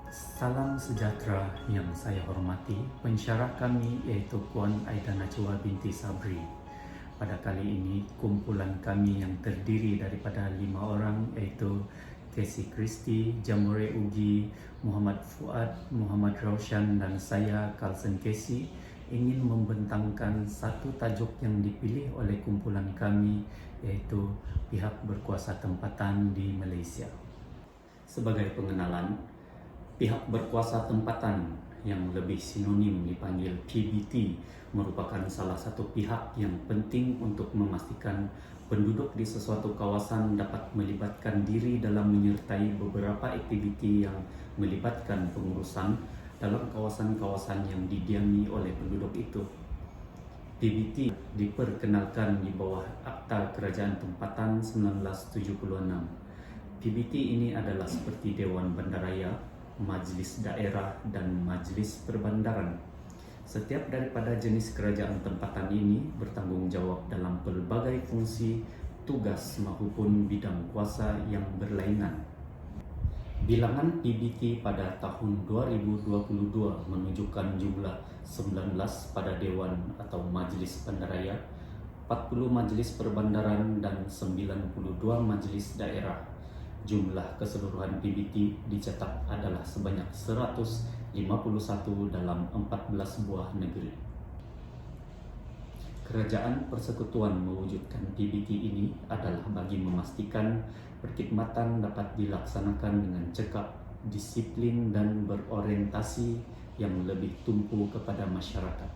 Salam sejahtera yang saya hormati, pensyarah kami iaitu Puan Aida Najwa binti Sabri. Pada kali ini, kumpulan kami yang terdiri daripada 5 orang iaitu Casey Christie, Jamore Ugi, Muhammad Fuad, Muhammad Raushan dan saya Carlson Casey ingin membentangkan satu tajuk yang dipilih oleh kumpulan kami iaitu pihak berkuasa tempatan di Malaysia. Sebagai pengenalan, pihak berkuasa tempatan yang lebih sinonim dipanggil PBT merupakan salah satu pihak yang penting untuk memastikan penduduk di sesuatu kawasan dapat melibatkan diri dalam menyertai beberapa aktiviti yang melibatkan pengurusan dalam kawasan-kawasan yang didiami oleh penduduk itu. PBT diperkenalkan di bawah Akta Kerajaan Tempatan 1976. PBT ini adalah seperti Dewan Bandaraya, Majlis Daerah dan Majlis Perbandaran. Setiap daripada jenis kerajaan tempatan ini bertanggungjawab dalam pelbagai fungsi, tugas maupun bidang kuasa yang berlainan. Bilangan PBT pada tahun 2022 menunjukkan jumlah 19 pada Dewan atau Majlis Bandaraya, 40 Majlis Perbandaran dan 92 Majlis Daerah. Jumlah keseluruhan PBT dicetak adalah sebanyak 151 dalam 14 buah negeri. Kerajaan Persekutuan mewujudkan PBT ini adalah bagi memastikan perkhidmatan dapat dilaksanakan dengan cekap, disiplin dan berorientasi yang lebih tumpu kepada masyarakat.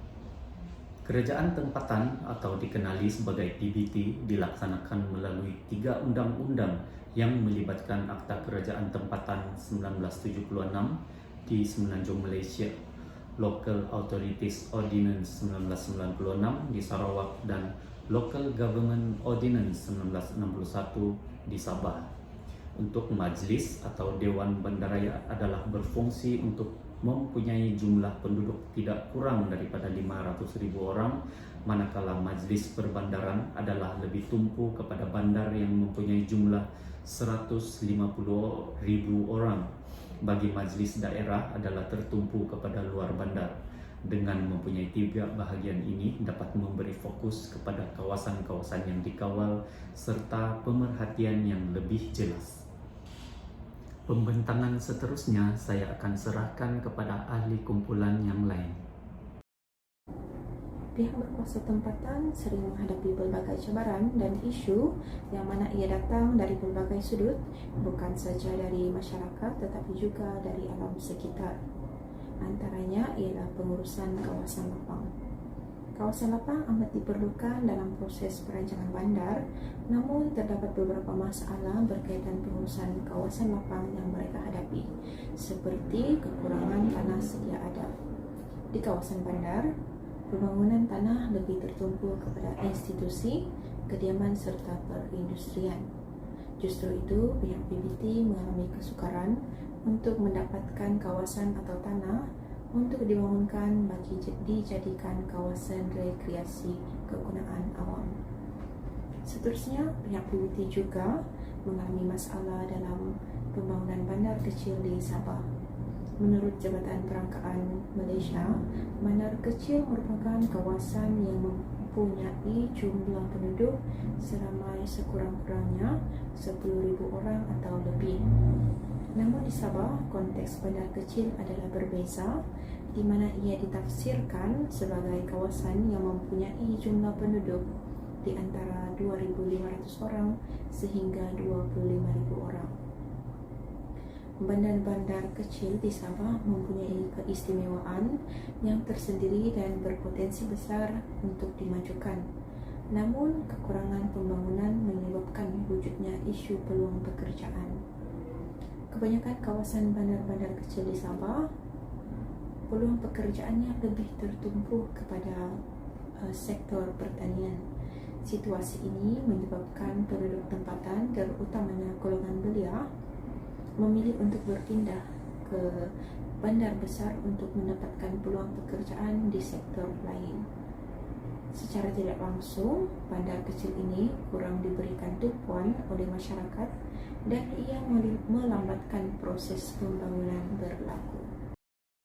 Kerajaan tempatan atau dikenali sebagai PBT dilaksanakan melalui 3 undang-undang yang melibatkan Akta Kerajaan Tempatan 1976 di Semenanjung Malaysia, Local Authorities Ordinance 1996 di Sarawak dan Local Government Ordinance 1961 di Sabah. Untuk majlis atau Dewan Bandaraya adalah berfungsi untuk mempunyai jumlah penduduk tidak kurang daripada 500,000 orang, manakala Majlis Perbandaran adalah lebih tumpu kepada bandar yang mempunyai jumlah 150,000 orang. Bagi Majlis Daerah adalah tertumpu kepada luar bandar. Dengan mempunyai 3 bahagian ini dapat memberi fokus kepada kawasan-kawasan yang dikawal serta pemerhatian yang lebih jelas. Pembentangan seterusnya saya akan serahkan kepada ahli kumpulan yang lain. Pihak berkuasa tempatan sering menghadapi berbagai cabaran dan isu yang mana ia datang dari berbagai sudut, bukan saja dari masyarakat tetapi juga dari alam sekitar. Antaranya ialah pengurusan kawasan lapang. Kawasan lapang amat diperlukan dalam proses perancangan bandar, namun terdapat beberapa masalah berkaitan pengurusan kawasan lapang yang mereka hadapi, seperti kekurangan tanah sedia ada. Di kawasan bandar, pembangunan tanah lebih tertumpu kepada institusi, kediaman serta perindustrian. Justru itu, pihak PBT mengalami kesukaran untuk mendapatkan kawasan atau tanah untuk dibangunkan bagi dijadikan kawasan rekreasi kegunaan awam. Seterusnya, pihak PBT juga mengalami masalah dalam pembangunan bandar kecil di Sabah. Menurut Jabatan Perangkaan Malaysia, bandar kecil merupakan kawasan yang mempunyai jumlah penduduk seramai sekurang-kurangnya 10,000 orang atau lebih. Namun di Sabah, konteks bandar kecil adalah berbeza, di mana ia ditafsirkan sebagai kawasan yang mempunyai jumlah penduduk di antara 2,500 orang sehingga 25,000 orang. Bandar-bandar kecil di Sabah mempunyai keistimewaan yang tersendiri dan berpotensi besar untuk dimajukan. Namun, kekurangan pembangunan menyebabkan wujudnya isu peluang pekerjaan. Kebanyakan kawasan bandar-bandar kecil di Sabah, peluang pekerjaannya lebih tertumpu kepada sektor pertanian. Situasi ini menyebabkan penduduk tempatan, terutamanya golongan belia, memilih untuk berpindah ke bandar besar untuk mendapatkan peluang pekerjaan di sektor lain. Secara tidak langsung, bandar kecil ini kurang diberikan tumpuan oleh masyarakat dan ia melambatkan proses pembangunan berlaku.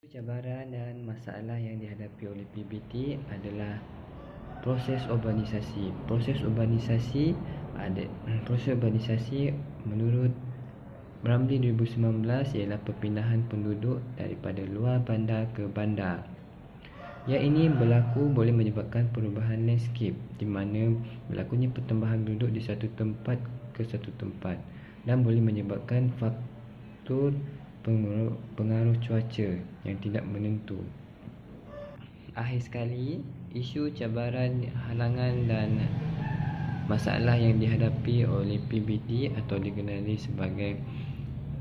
Cabaran dan masalah yang dihadapi oleh PBT adalah proses urbanisasi. Proses urbanisasi menurut Ramli 2019 ialah perpindahan penduduk daripada luar bandar ke bandar. Yang ini berlaku boleh menyebabkan perubahan landscape di mana berlakunya pertambahan penduduk di satu tempat ke satu tempat dan boleh menyebabkan faktor pengaruh cuaca yang tidak menentu. Akhir sekali, isu cabaran, halangan dan masalah yang dihadapi oleh PBT atau dikenali sebagai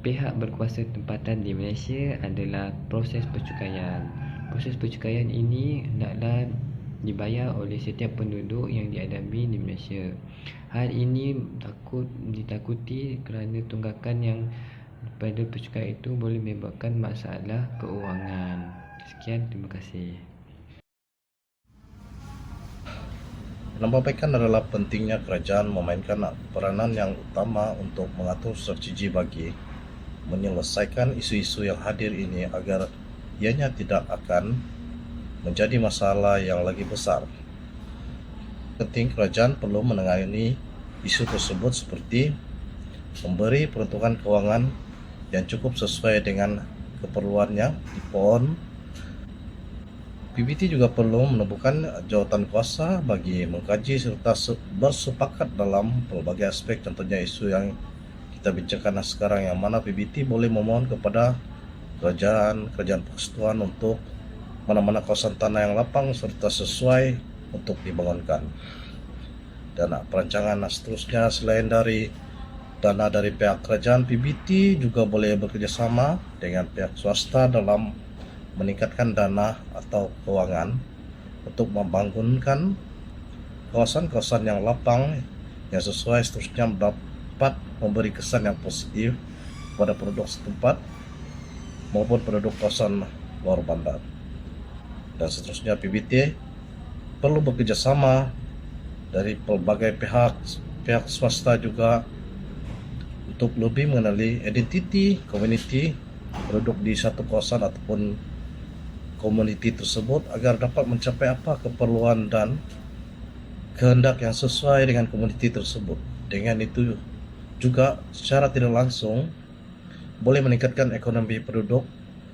pihak berkuasa tempatan di Malaysia adalah proses percukaian. Proses percukaian ini hendaklah dibayar oleh setiap penduduk yang dihadapi di Malaysia. Hal ini ditakuti kerana tunggakan yang pada percukaian itu boleh menyebabkan masalah keuangan. Sekian, terima kasih. Penambahbaikan adalah pentingnya kerajaan memainkan peranan yang utama untuk mengatur strategi bagi menyelesaikan isu-isu yang hadir ini agar ianya tidak akan menjadi masalah yang lagi besar. Penting kerajaan perlu menangani isu tersebut seperti memberi peruntukan kewangan yang cukup sesuai dengan keperluannya di PON. PBT juga perlu menemukan jawatan kuasa bagi mengkaji serta bersepakat dalam pelbagai aspek, contohnya isu yang kita bincangkan sekarang, yang mana PBT boleh memohon kepada kerajaan persekutuan untuk mana-mana kawasan tanah yang lapang serta sesuai untuk dibangunkan. Dan perancangan seterusnya selain dari dana dari pihak kerajaan, PBT juga boleh bekerjasama dengan pihak swasta dalam meningkatkan dana atau kewangan untuk membangunkan kawasan-kawasan yang lapang yang sesuai, seterusnya dapat memberi kesan yang positif kepada penduduk setempat maupun penduduk kawasan luar bandar. Dan seterusnya PBT perlu bekerjasama dari pelbagai pihak swasta juga untuk lebih mengenali identiti komuniti penduduk di satu kawasan ataupun komuniti tersebut agar dapat mencapai apa keperluan dan kehendak yang sesuai dengan komuniti tersebut. Dengan itu juga secara tidak langsung boleh meningkatkan ekonomi penduduk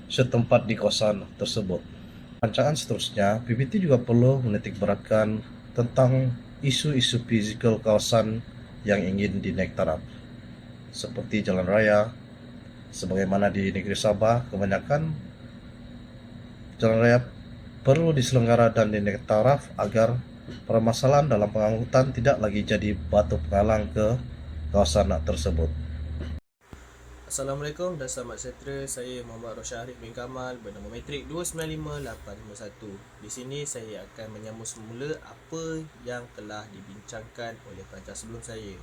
setempat di kawasan tersebut. Rancangan seterusnya, PBT juga perlu menitik beratkan tentang isu-isu fizikal kawasan yang ingin dinaik taraf, seperti jalan raya. Sebagaimana di negeri Sabah, kebanyakan jalan raya perlu diselenggara dan dinaik taraf agar permasalahan dalam pengangkutan tidak lagi jadi batu penghalang ke kawasan tersebut. Assalamualaikum dan selamat sejahtera. Saya Muhammad Rosyah Arif bin Kamal bernombor matrik 295851. Di sini saya akan menyambung semula apa yang telah dibincangkan oleh perancang sebelum saya,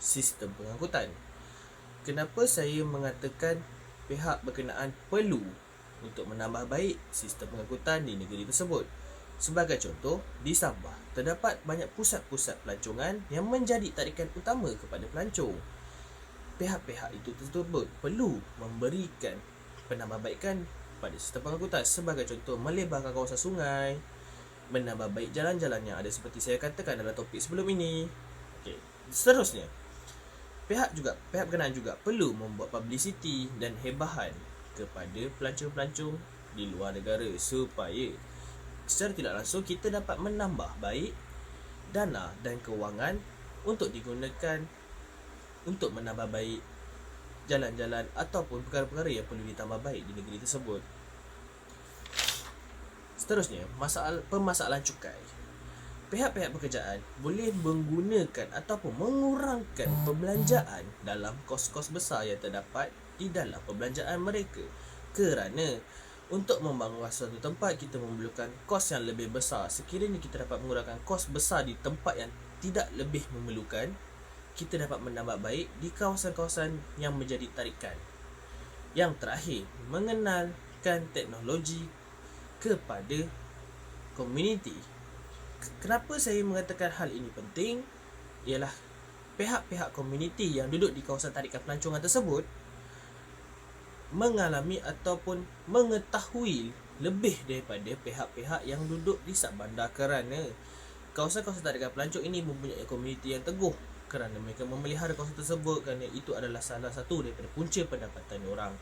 sistem pengangkutan. Kenapa saya mengatakan pihak berkenaan perlu untuk menambah baik sistem pengangkutan di negeri tersebut? Sebagai contoh, di Sabah terdapat banyak pusat-pusat pelancongan yang menjadi tarikan utama kepada pelancong. Pihak-pihak itu tersebut perlu memberikan penambahbaikan pada sistem pengangkutan. Sebagai contoh, melebarkan kawasan sungai, menambah baik jalan-jalan yang ada seperti saya katakan dalam topik sebelum ini. Okey, seterusnya, pihak berkenaan juga perlu membuat publicity dan hebahan kepada pelancong-pelancong di luar negara supaya secara tidak langsung kita dapat menambah baik dana dan kewangan untuk digunakan untuk menambah baik jalan-jalan ataupun perkara-perkara yang perlu ditambah baik di negeri tersebut. Seterusnya, permasalahan cukai. Pihak-pihak pekerjaan boleh menggunakan ataupun mengurangkan perbelanjaan dalam kos-kos besar yang terdapat di dalam perbelanjaan mereka, kerana untuk membangun suatu tempat kita memerlukan kos yang lebih besar. Sekiranya kita dapat mengurangkan kos besar di tempat yang tidak lebih memerlukan, kita dapat menambah baik di kawasan-kawasan yang menjadi tarikan. Yang terakhir, mengenalkan teknologi kepada komuniti. Kenapa saya mengatakan hal ini penting? Ialah pihak-pihak komuniti yang duduk di kawasan tarikan pelancongan tersebut mengalami ataupun mengetahui lebih daripada pihak-pihak yang duduk di Sabandar, kerana kawasan-kawasan tarikan pelancong ini mempunyai komuniti yang teguh kerana mereka memelihara kawasan tersebut, kerana itu adalah salah satu daripada punca pendapatan orang.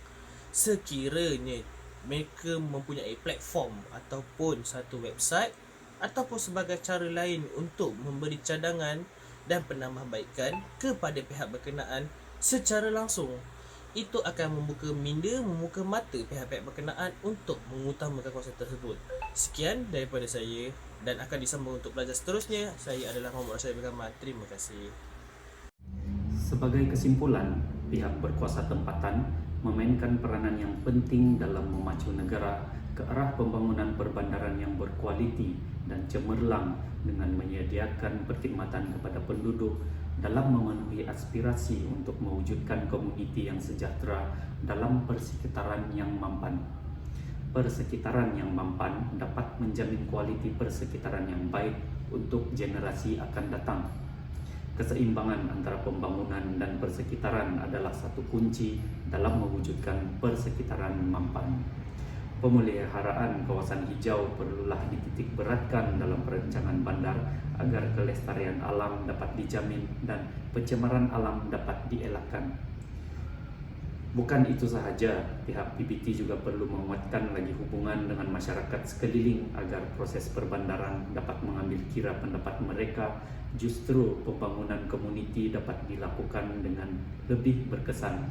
Sekiranya mereka mempunyai platform ataupun satu website ataupun sebagai cara lain untuk memberi cadangan dan penambahbaikan kepada pihak berkenaan secara langsung, itu akan membuka minda, membuka mata pihak-pihak berkenaan untuk mengutamakan kawasan tersebut. Sekian daripada saya dan akan disambung untuk pelajar seterusnya. Saya adalah Muhammad Rosyari bin Kamal. Terima kasih. Sebagai kesimpulan, pihak berkuasa tempatan memainkan peranan yang penting dalam memacu negara ke arah pembangunan perbandaran yang berkualiti dan cemerlang dengan menyediakan perkhidmatan kepada penduduk dalam memenuhi aspirasi untuk mewujudkan komuniti yang sejahtera dalam persekitaran yang mampan. Persekitaran yang mampan dapat menjamin kualiti persekitaran yang baik untuk generasi akan datang. Keseimbangan antara pembangunan dan persekitaran adalah satu kunci dalam mewujudkan persekitaran mampan. Pemeliharaan kawasan hijau perlulah dititik beratkan dalam perancangan bandar agar kelestarian alam dapat dijamin dan pencemaran alam dapat dielakkan. Bukan itu sahaja, pihak PBT juga perlu menguatkan lagi hubungan dengan masyarakat sekeliling agar proses perbandaran dapat mengambil kira pendapat mereka. Justru pembangunan komuniti dapat dilakukan dengan lebih berkesan.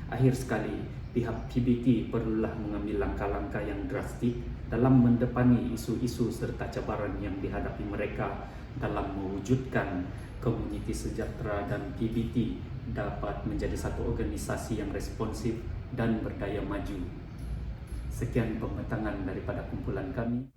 Akhir sekali, pihak PBT perlulah mengambil langkah-langkah yang drastik dalam mendepani isu-isu serta cabaran yang dihadapi mereka dalam mewujudkan komuniti sejahtera, dan PBT dapat menjadi satu organisasi yang responsif dan berdaya maju. Sekian pembentangan daripada kumpulan kami.